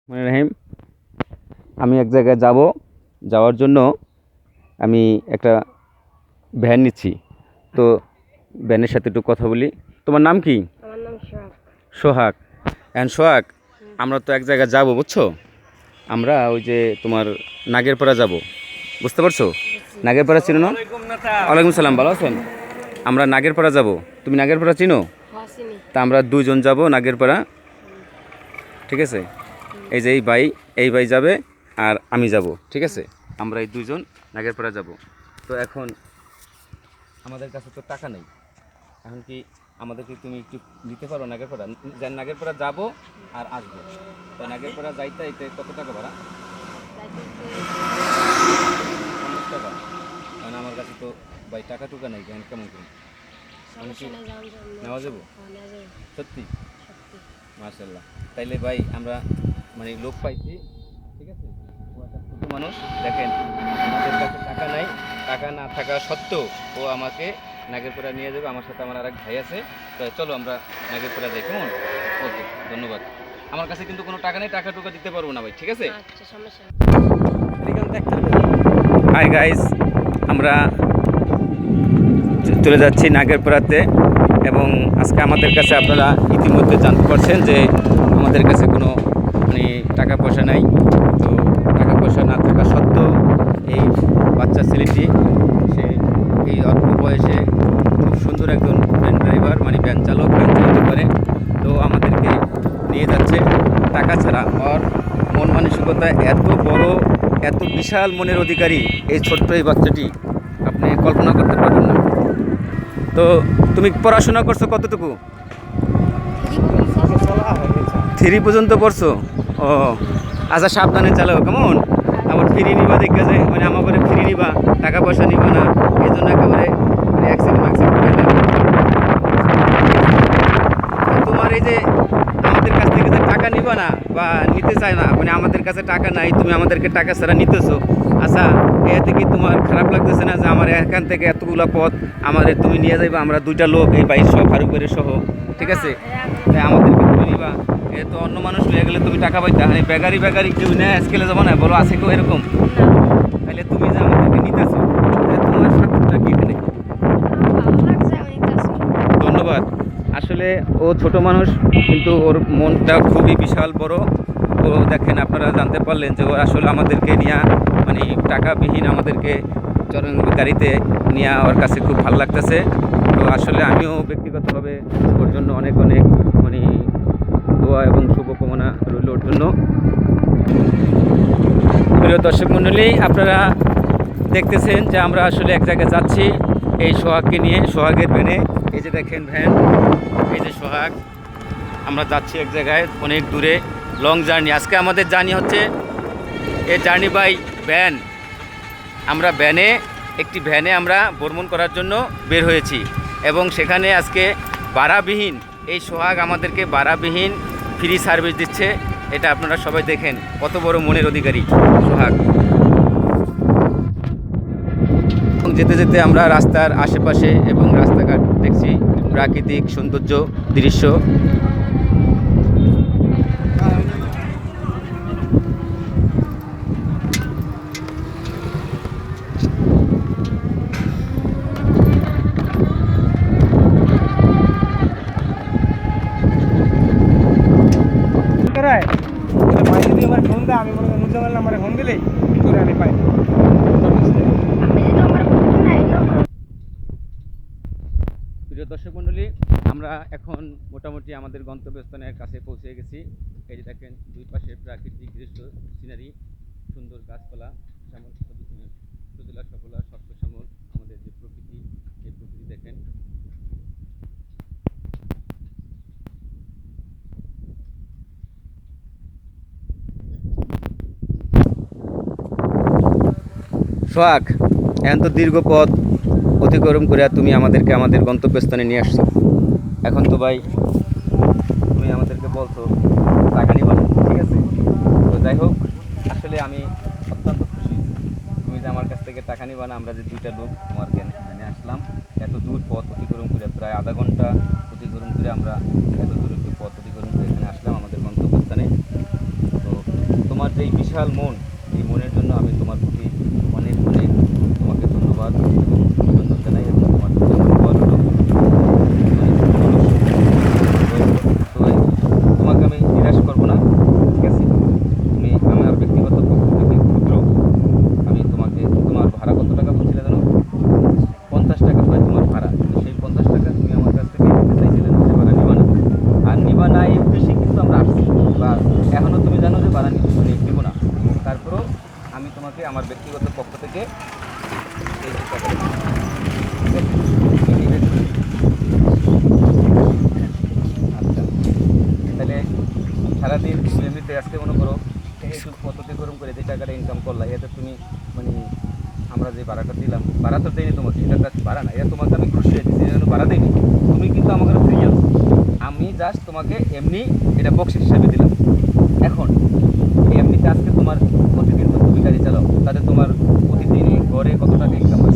মানে রাহিম, আমি এক জায়গায় যাব, যাওয়ার জন্য আমি একটা ভ্যান নিচ্ছি। তো ভ্যানের সাথে একটু কথা বলি। তোমার নাম কি? আমার নাম সোহাগ। সোহাগ। সোহাগ, আমরা তো এক জায়গায় যাব, বুঝছো? আমরা ওই যে তোমার নাগেরপাড়া যাব, বুঝতে পারছো? বুঝছি। নাগেরপাড়া চিনো না? ওয়ালাইকুম সালাম, ভালো আছেন? আমরা নাগেরপাড়া যাব। তুমি নাগেরপাড়া চিনো? হাসিনি। তা আমরা দুইজন যাব নাগেরপাড়া, ঠিক আছে? এই যে এই ভাই যাবে আর আমি যাব, ঠিক আছে? আমরা এই দুইজন নাগেরপাড়া যাব। তো এখন আমাদের কাছে তো টাকা নেই, এখন কি আমাদেরকে তুমি একটু দিতে পারো? নাগেরপাড়া নাগেরপাড়া যাব আর আসবো। তো নাগেরপাড়া যাইতে এতে কত টাকা ভাড়া? 50 টাকা। কারণ আমার কাছে তো ভাই টাকা টুকা নেই, কেন কেমন করি? নেওয়া যাবো? সত্যি? মাশাল্লাহ। তাইলে ভাই আমরা মানে লোক পাইছি, ঠিক আছে? ও একটা ছোট মানুষ, দেখেন আমাদের কাছে টাকা নাই, টাকা না থাকা সত্ত্বেও ও আমাকে নাগেরপাড়া নিয়ে যাবে। আমার সাথে আমার আরেক ভাই আছে। তো চলো আমরা নাগেরপাড়া যাই, কেমন? ওকে, ধন্যবাদ। আমার কাছে কিন্তু কোনো টাকা নেই, টাকা টুকা দিতে পারবো না ভাই, ঠিক আছে? আচ্ছা, সমস্যা হাই গাইস, আমরা চলে যাচ্ছি নাগেরপাড়াতে। এবং আজকে আমাদের কাছে আপনারা ইতিমধ্যে জানতে পারছেন যে আমাদের কাছে কোনো মানে টাকা পয়সা নাই। তো টাকা পয়সা না থাকা সত্ত্বেও এই বাচ্চা ছেলেটি, সে এই অল্প বয়সে খুব সুন্দর একজন ভ্যান ড্রাইভার, মানে ভ্যান চালাতে পারে। তো আমাদেরকে নিয়ে যাচ্ছে টাকা ছাড়া। ওর মন মানসিকতা এত বড়, এত বিশাল মনের অধিকারী এই ছোট্ট এই বাচ্চাটি, আপনি কল্পনা করতে পারবেন না। তো তুমি পড়াশোনা করছো কতটুকু? 3 পর্যন্ত পড়ছো? ও আচ্ছা, সাবধানে চালাও, কেমন? আবার ফ্রি নিবা, দেখবে যে মানে আমার করে ফ্রি নিবা, টাকা পয়সা নিবা না, এই জন্য একেবারে তোমার এই যে আমাদের কাছ থেকে যে টাকা নিবা না বা নিতে চায় না, মানে আমাদের কাছে টাকা নাই, তুমি আমাদেরকে টাকা ছাড়া নিতেছো। আচ্ছা, এতে কি তোমার খারাপ লাগতেছে না যে আমার এখান থেকে এতগুলো পথ আমাদের তুমি নিয়ে যাইবা? আমরা দুইটা লোক, এই বাইশ সহ ফারুকের সহ, ঠিক আছে? তাই আমাদেরকে তুমি নিবা। এ তো অন্য মানুষ নিয়ে গেলে তুমি টাকা পাইতা, মানে বেগারি কেউ নেয় স্কেলে যাবো না, বলো আছে কেউ এরকম? তাহলে তুমি যে আমাদেরকে নিতেছো, তোমার স্বার্থটা কি এখানে? ধন্যবাদ। আসলে ও ছোট মানুষ, কিন্তু ওর মনটা খুবই বিশাল বড়। ও দেখেন, আপনারা জানতে পারলেন যে ও আসলে আমাদেরকে নিয়ে মানে টাকাবিহীন আমাদেরকে গাড়িতে নিয়ে ওর কাছে খুব ভালো লাগতেছে। তো আসলে আমিও ব্যক্তিগতভাবে ওর জন্য অনেক মানে দোয়া এবং শুভকামনা রইল ওর জন্য। প্রিয় দর্শক মণ্ডলী, আপনারা দেখতেছেন যে আমরা আসলে এক জায়গায় যাচ্ছি এই সোহাগকে নিয়ে, সোহাগের ভ্যানে। এই যে দেখেন ভ্যান, এই যে সোহাগ। আমরা যাচ্ছি এক জায়গায় অনেক দূরে, লং জার্নি। আজকে আমাদের জার্নি হচ্ছে এই জার্নি বাই ভ্যান। আমরা একটি ভ্যানে আমরা ভ্রমণ করার জন্য বের হয়েছি, এবং সেখানে আজকে ভাড়াবিহীন এই সোহাগ আমাদেরকে ভাড়াবিহীন ফ্রি সার্ভিস দিচ্ছে। এটা আপনারা সবাই দেখেন, কত বড় মনের অধিকারী সোহাগ। যেতে যেতে আমরা রাস্তার আশেপাশে এবং রাস্তাঘাট দেখছি প্রাকৃতিক সৌন্দর্য দৃশ্য। আমি মনে করি নুরজামাল নাম্বারে ফোন দিলেই করে আমি পাই। প্রিয় দর্শক মণ্ডলী, আমরা এখন মোটামুটি আমাদের গন্তব্যস্থানের কাছে পৌঁছে গেছি। এই যে দেখেন দুই পাশে প্রাকৃতিক দৃশ্য, সিনারি, সুন্দর গাছপালা, সজলা সফলা শস্য শ্যামল আমাদের যে প্রকৃতি, এই প্রকৃতি দেখেন। সোহাগ, এখন তো দীর্ঘ পথ অতিক্রম করে তুমি আমাদেরকে আমাদের গন্তব্যস্থানে নিয়ে আসছো। এখন তো ভাই তুমি আমাদেরকে বলছো টাকা নিবা না, ঠিক আছে? তো যাই হোক, আসলে আমি অত্যন্ত খুশি তুমি যে আমার কাছ থেকে টাকা নিবা না। আমরা যে দুইটা লোক তোমার জ্ঞানে আসলাম, এত দূর পথ অতিক্রম করে, প্রায় আধা ঘন্টা অতিক্রম করে আমরা এত দূর একটু পথ অতিক্রম করে এখানে আসলাম আমাদের গন্তব্যস্থানে। তো তোমার যে এই বিশাল মন, এই মনের জন্য আমি তোমার প্রতি অনেক অনেক তোমাকে ধন্যবাদ এবং অভিনন্দন জানাই এবং তোমার প্রতি আমার দোয়া রইলো। তো তোমাকে আমি নিরাশ করবো না, ঠিক আছে? তুমি আমার ব্যক্তিগত পক্ষ থেকে ক্ষুদ্র, আমি তোমাকে, তোমার ভাড়া কত টাকা বলছিলে জানো? 50 টাকা হয় তোমার ভাড়া। তো সেই 50 টাকা তুমি আমার কাছ থেকে নিতে চাইছিলে না, যে ভাড়া নিবা না। আর নিবা না এই উদ্দেশ্যে কিন্তু আমরা আসছি, বা এখনও তুমি জানো যে ভাড়া নিব না। তারপরেও আমি তোমাকে আমার ব্যক্তিগত পক্ষ থেকে এই যে টাকা দিচ্ছি, ঠিক আছে? এই যে আচ্ছা, তাহলে সারাদিন তুমি এমনিতে আজকে মনে করো এই পদ্ধতি গরম করে যে টাকাটা ইনকাম করলা, এতে তুমি মানে আমরা যে ভাড়াটা দিলাম, ভাড়া তো দেয়নি তোমাকে, এটা তো ভাড়া না, এটা তোমাকে আমি খুশি দিচ্ছি, এই জন্য ভাড়া দেয়নি। তুমি কিন্তু আমাকে ফ্রি আছো, আমি জাস্ট তোমাকে এমনি এটা বক্সিস হিসাবে দিলাম। এখন এমনিতে আজকে তোমার প্রতিদিন তো তুমি গাড়ি চালাও, তাতে তোমার প্রতিদিনই গড়ে কত টাকা ইনকাম হয়?